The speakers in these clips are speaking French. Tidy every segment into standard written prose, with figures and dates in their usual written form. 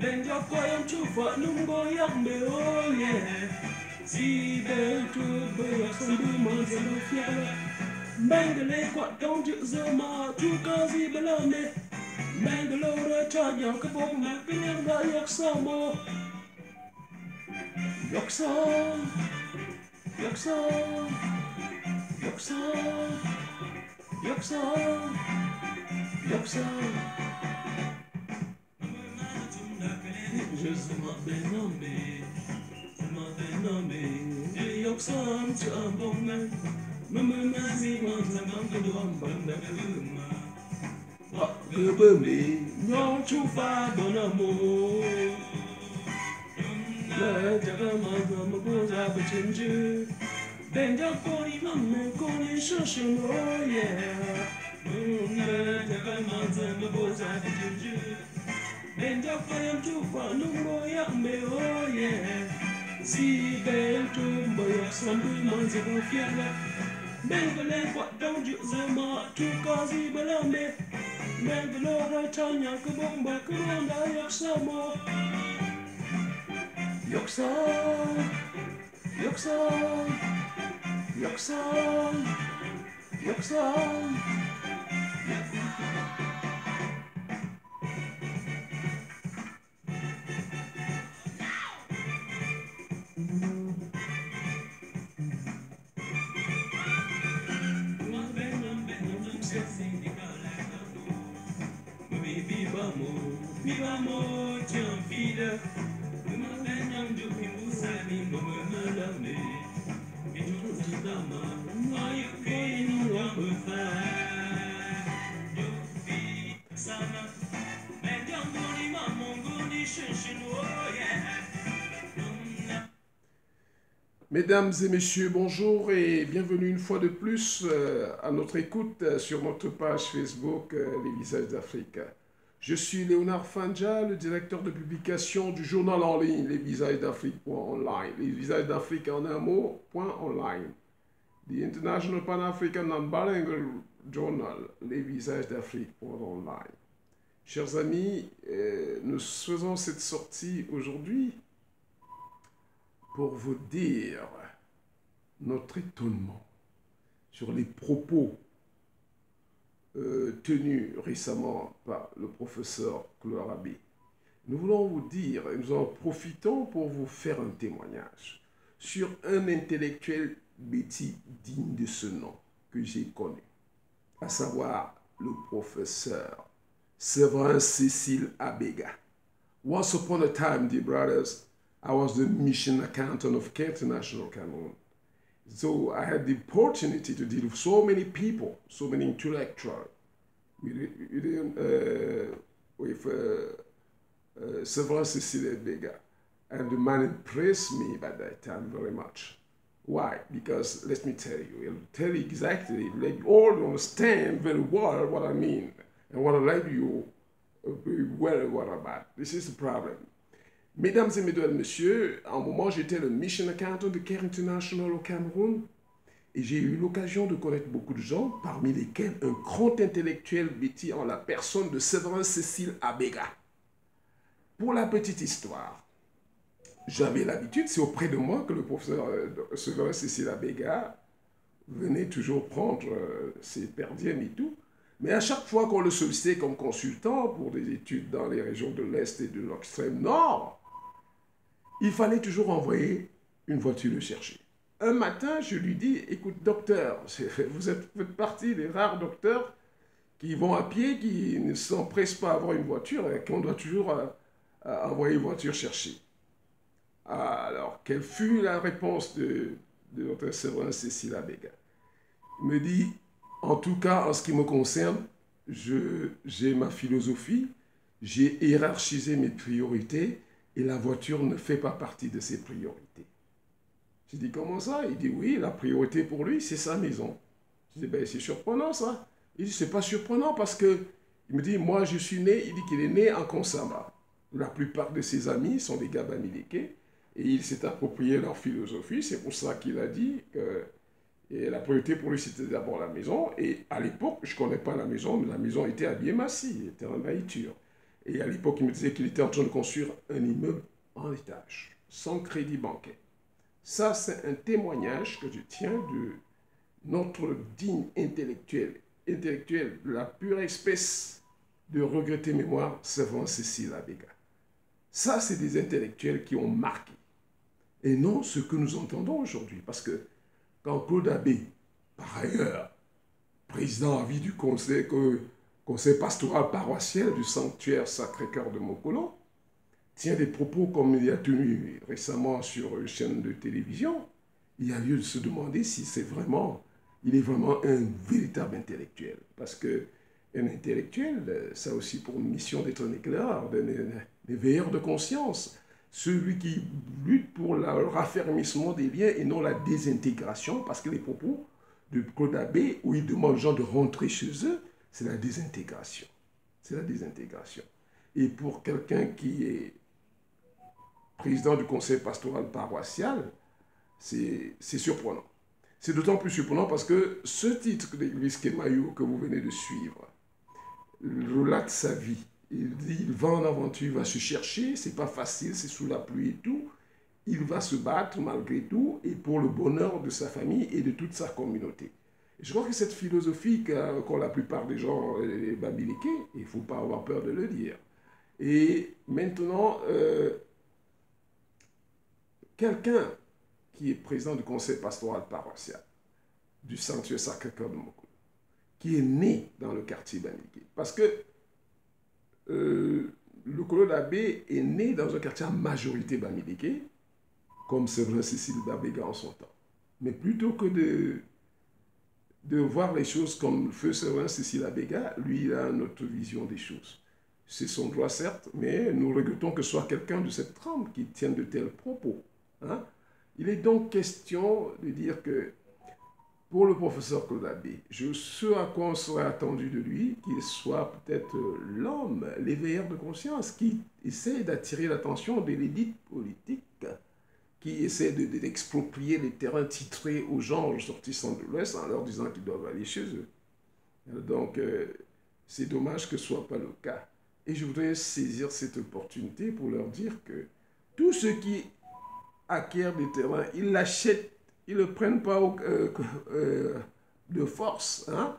Ben yo koyam chufa nungo yang be oh yeah. Zibe tu be sambu manzalo fiala. Mangale kwa donju zama tu kazi belame. Mangalore chanya kabok makinyanga yoksamo. Yoksa, yoksa, yoksa, yoksa, yoksa. Je m'appelle nommé, et yoksam chambonga. Mamazi wanzamanga duambanda guma. Gubumi, non chufa bonamo. La jagamaza magoza bachinju. Benja koni mamme koni shoshin oh yeah. La jagamaza magoza bachinju. Benja koyam chufa nungo yambe oh yeah. Zibe tumbo yoksambu manzabo fiala. Bengale kwa donju zama tukazi balame. Bengalore chanya kabomba kuronda yoksamo. Yoksa, yoksa, yoksa, yoksa. Vivamo, tiens fidèle. Mesdames et messieurs, bonjour et bienvenue une fois de plus à notre écoute sur notre page Facebook Les Visages d'Afrique. Je suis Léonard Fanja, le directeur de publication du journal en ligne Les Visages d'Afrique.online. Les Visages d'Afrique en un mot, .online. The International Pan-African Non-Bilingual Journal Les Visages d'Afrique.online. Chers amis, nous faisons cette sortie aujourd'hui pour vous dire notre étonnement sur les propos tenus récemment par le professeur Claude Rabé. Nous voulons vous dire, et nous en profitons pour vous faire un témoignage sur un intellectuel bêtis digne de ce nom que j'ai connu, à savoir le professeur Séverin Cécile Abega. Once upon a time, dear brothers, I was the mission accountant of Care International Cameroon. So I had the opportunity to deal with so many people, so many intellectuals, with Séverin Cécile Abega. And the man impressed me by that time very much. Why? Because let me tell you, I'll tell you exactly, let you all understand very well what I mean and what I let you be well aware about. This is the problem. Mesdames et messieurs, à un moment, j'étais le mission accountant de Care International au Cameroun et j'ai eu l'occasion de connaître beaucoup de gens, parmi lesquels un grand intellectuel bêtis en la personne de Séverin Cécile Abega. Pour la petite histoire, j'avais l'habitude, c'est auprès de moi que le professeur Séverin Cécile Abega venait toujours prendre ses perdièmes et tout. Mais à chaque fois qu'on le sollicitait comme consultant pour des études dans les régions de l'Est et de l'extrême Nord, il fallait toujours envoyer une voiture le chercher. Un matin, je lui dis, écoute docteur, vous faites partie des rares docteurs qui vont à pied, qui ne s'empressent pas à avoir une voiture et qu'on doit toujours envoyer une voiture chercher. Alors, quelle fut la réponse de Dr Séverin Cécile Abega? Il me dit, en tout cas, en ce qui me concerne, j'ai ma philosophie, j'ai hiérarchisé mes priorités et la voiture ne fait pas partie de ses priorités. J'ai dit, comment ça? Il dit, oui, la priorité pour lui, c'est sa maison. Je dis, ben, c'est surprenant ça. Il dit, c'est pas surprenant parce que, il me dit, moi je suis né, il dit qu'il est né en Konsamba. La plupart de ses amis sont des gars bamileke et il s'est approprié leur philosophie. C'est pour ça qu'il a dit que et la priorité pour lui, c'était d'abord la maison. Et à l'époque, je ne connais pas la maison, mais la maison était à Biémassi, était en Haïture. Et à l'époque, il me disait qu'il était en train de construire un immeuble en étage, sans crédit bancaire. Ça, c'est un témoignage que je tiens de notre digne intellectuel de la pure espèce de regretter mémoire, Servan Cécile Abega. Ça, c'est des intellectuels qui ont marqué. Et non ce que nous entendons aujourd'hui. Parce que quand Claude Abbé, par ailleurs, président à vie du conseil pastoral paroissial du sanctuaire Sacré-Cœur de Mokolo, tient des propos comme il a tenu récemment sur une chaîne de télévision, il y a lieu de se demander si il est vraiment un véritable intellectuel. Parce qu'un intellectuel, ça a aussi pour mission d'être un éclaireur, un éveilleur de conscience, celui qui lutte pour le raffermissement des liens et non la désintégration, parce que les propos de Claude Abbé, où il demande aux gens de rentrer chez eux, c'est la désintégration. C'est la désintégration. Et pour quelqu'un qui est président du conseil pastoral paroissial, c'est surprenant. C'est d'autant plus surprenant parce que ce titre d'église Kemayou que vous venez de suivre relate sa vie. Il dit, il va en aventure, il va se chercher, c'est pas facile, c'est sous la pluie et tout. Il va se battre malgré tout et pour le bonheur de sa famille et de toute sa communauté. Et je crois que cette philosophie qu'ont la plupart des gens, les bamileke, il ne faut pas avoir peur de le dire. Et maintenant, quelqu'un qui est président du conseil pastoral paroissial du sanctuaire Sacré-Cœur de Mokolo, qui est né dans le quartier bamileke, parce que le Claude Abbé est né dans un quartier à majorité bamileke, comme Servan Cécile d'Abega en son temps. Mais plutôt que de voir les choses comme le feu Servan Cécile Abega, lui, il a une autre vision des choses. C'est son droit, certes, mais nous regrettons que ce soit quelqu'un de cette trempe qui tienne de tels propos. Hein? Il est donc question de dire que pour le professeur Claude Abbé, ce à quoi on serait attendu de lui, qu'il soit peut-être l'homme, l'éveilleur de conscience, qui essaie d'attirer l'attention de l'élite politique, qui essaie d'exproprier les terrains titrés aux gens ressortissants de l'Ouest en leur disant qu'ils doivent aller chez eux. Donc, c'est dommage que ce ne soit pas le cas. Et je voudrais saisir cette opportunité pour leur dire que tous ceux qui acquièrent des terrains, ils l'achètent, ils ne le prennent pas de force. Hein?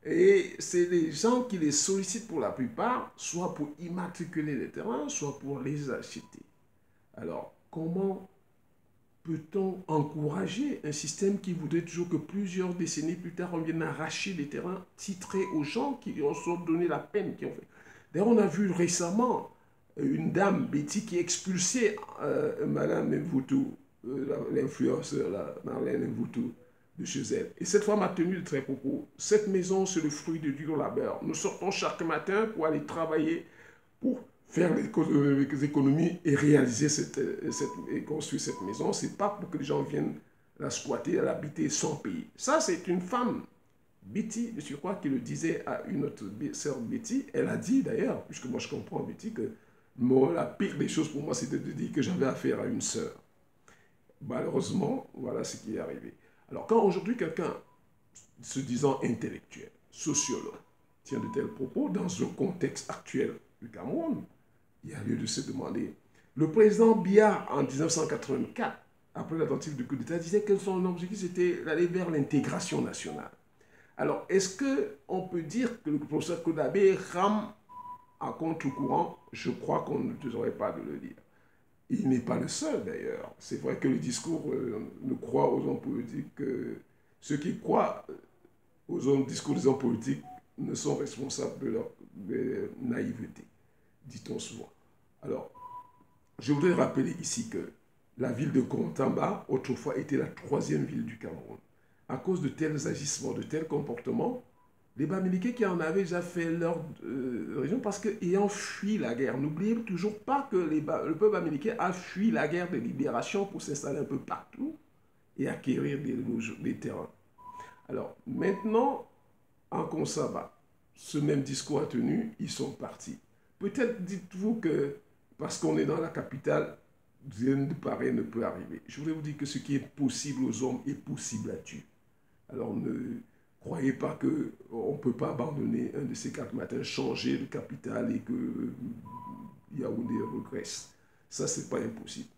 Et c'est les gens qui les sollicitent pour la plupart, soit pour immatriculer les terrains, soit pour les acheter. Alors, comment peut-on encourager un système qui voudrait toujours que plusieurs décennies plus tard, on vienne arracher les terrains titrés aux gens qui ont donné la peine, qui ont fait. D'ailleurs, on a vu récemment une dame, Betty, qui expulsait Madame Mvoutou, l'influenceur, Marlène Mvoutou, de chez elle. Et cette femme a tenu de très propos. Cette maison, c'est le fruit de dur labeur. Nous sortons chaque matin pour aller travailler, pour faire les économies et réaliser et construire cette maison. Ce n'est pas pour que les gens viennent la squatter, l'habiter sans payer. Ça, c'est une femme, Betty, je crois, qui le disait à une autre sœur Betty. Elle a dit d'ailleurs, puisque moi je comprends Betty, que la pire des choses pour moi, c'était de dire que j'avais affaire à une sœur. Malheureusement, voilà ce qui est arrivé. Alors quand aujourd'hui quelqu'un se disant intellectuel, sociologue, tient de tels propos dans un contexte actuel du Cameroun, il y a lieu de se demander. Le président Biya, en 1984, après la tentative de coup d'État, disait que son objectif c'était d'aller vers l'intégration nationale. Alors, est-ce qu'on peut dire que le professeur Claude Abbé rame à contre-courant? Je crois qu'on ne devrait pas de le dire. Il n'est pas le seul d'ailleurs. C'est vrai que le discours ne croit aux hommes politiques que ceux qui croient aux discours des hommes politiques ne sont responsables de leur naïveté, dit-on souvent. Alors, je voudrais rappeler ici que la ville de Kontamba, autrefois, était la troisième ville du Cameroun. À cause de tels agissements, de tels comportements, les Bamileke qui en avaient déjà fait leur région parce qu'ayant fui la guerre, n'oubliez toujours pas que le peuple bamileke a fui la guerre de libération pour s'installer un peu partout et acquérir des terrains. Alors maintenant, en Consaba, ce même discours a tenu, ils sont partis. Peut-être dites-vous que parce qu'on est dans la capitale, rien de pareil ne peut arriver. Je voulais vous dire que ce qui est possible aux hommes est possible à Dieu. Alors ne croyez pas qu'on ne peut pas abandonner un de ces 4 matins, changer de capitale et que Yaoundé regresse. Ça, ce n'est pas impossible.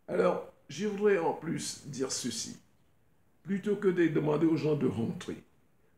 Alors, je voudrais en plus dire ceci. Plutôt que de demander aux gens de rentrer,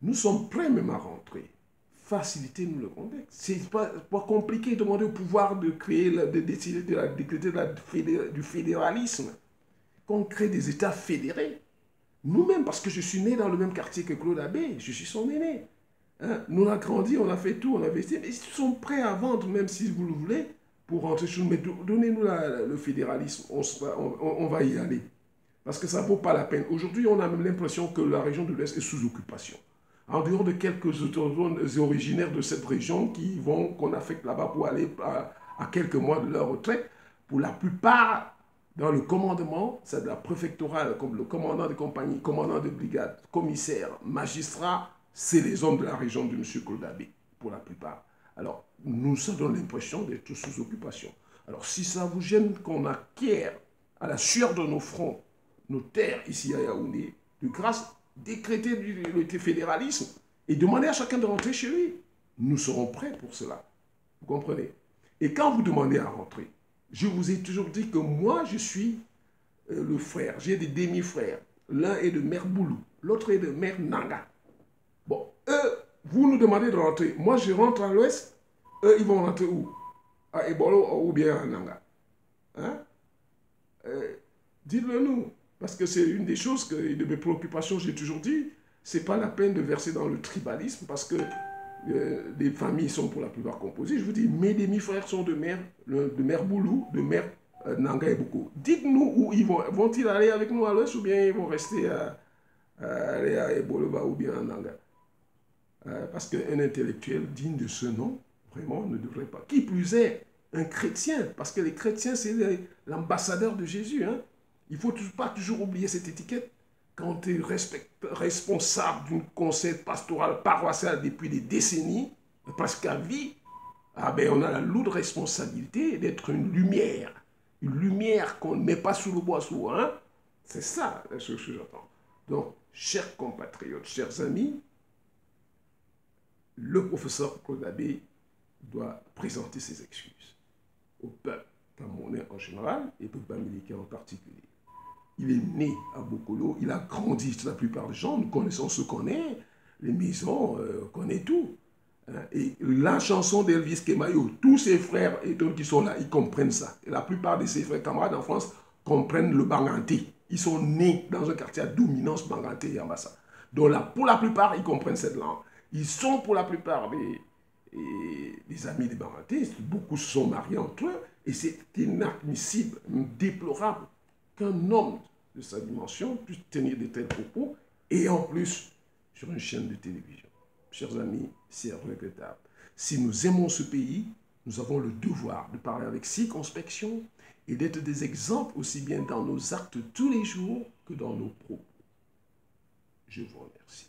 nous sommes prêts même à rentrer. Facilitez-nous le contexte. C'est pas compliqué de demander au pouvoir de créer, de décider de la décréter du fédéralisme. Qu'on crée des États fédérés. Nous-mêmes, parce que je suis né dans le même quartier que Claude Abbé, je suis son aîné. Hein? Nous on a grandi, on a fait tout, on a investi. Mais ils sont prêts à vendre, même si vous le voulez, pour rentrer chez nous. Mais donnez-nous le fédéralisme, on va y aller. Parce que ça ne vaut pas la peine. Aujourd'hui, on a même l'impression que la région de l'Ouest est sous occupation. En dehors de quelques autochtones originaires de cette région qu'on affecte là-bas pour aller à quelques mois de leur retraite, pour la plupart, dans le commandement, c'est de la préfectorale, comme le commandant de compagnie, commandant de brigade, commissaire, magistrat, c'est les hommes de la région de M. Claude Abbé, pour la plupart. Alors, nous avons l'impression d'être sous occupation. Alors, si ça vous gêne qu'on acquiert à la sueur de nos fronts nos terres ici à Yaoundé, de grâce, décréter le fédéralisme et demander à chacun de rentrer chez lui. Nous serons prêts pour cela. Vous comprenez? Et quand vous demandez à rentrer, je vous ai toujours dit que moi, je suis le frère. J'ai des demi-frères. L'un est de Mère Boulou, l'autre est de Mère Nanga. Bon, eux, vous nous demandez de rentrer. Moi, je rentre à l'ouest. Eux, ils vont rentrer où? À Ebolo ou bien à Nanga? Hein? Dites-le nous. Parce que c'est une des choses, de mes préoccupations, j'ai toujours dit, c'est pas la peine de verser dans le tribalisme parce que les familles sont pour la plupart composées. Je vous dis, mes demi-frères sont de mère Boulou, de mère Nanga et Boko. Dites-nous où ils vont. Vont-ils aller avec nous à l'ouest ou bien ils vont rester aller à Eboloba ou bien à Nanga? Parce qu'un intellectuel digne de ce nom, vraiment, ne devrait pas. Qui plus est, un chrétien, parce que les chrétiens, c'est l'ambassadeur de Jésus, hein. Il ne faut pas toujours oublier cette étiquette. Quand tu es responsable d'une conseil pastoral paroissial depuis des décennies, presque à vie, ah ben on a la lourde responsabilité d'être une lumière qu'on ne met pas sous le bois souvent. Hein? C'est ça ce que j'entends. Donc, chers compatriotes, chers amis, le professeur Claude Abbé doit présenter ses excuses au peuple camerounais en général et au peuple américain en particulier. Il est né à Bokolo, il a grandi, la plupart des gens, nous connaissons ce qu'on est, les maisons, on connaît tout. Et la chanson d'Elvis Kemayo, tous ses frères et d'autres qui sont là, ils comprennent ça. Et la plupart de ses frères camarades en France comprennent le banganté. Ils sont nés dans un quartier à dominance banganté et Yambassa. Donc là, pour la plupart, ils comprennent cette langue. Ils sont pour la plupart des amis des bangantés, beaucoup se sont mariés entre eux, et c'est inadmissible, déplorable qu'un homme de sa dimension puisse tenir de tels propos, et en plus sur une chaîne de télévision. Chers amis, c'est regrettable. Si nous aimons ce pays, nous avons le devoir de parler avec circonspection et d'être des exemples aussi bien dans nos actes tous les jours que dans nos propos. Je vous remercie.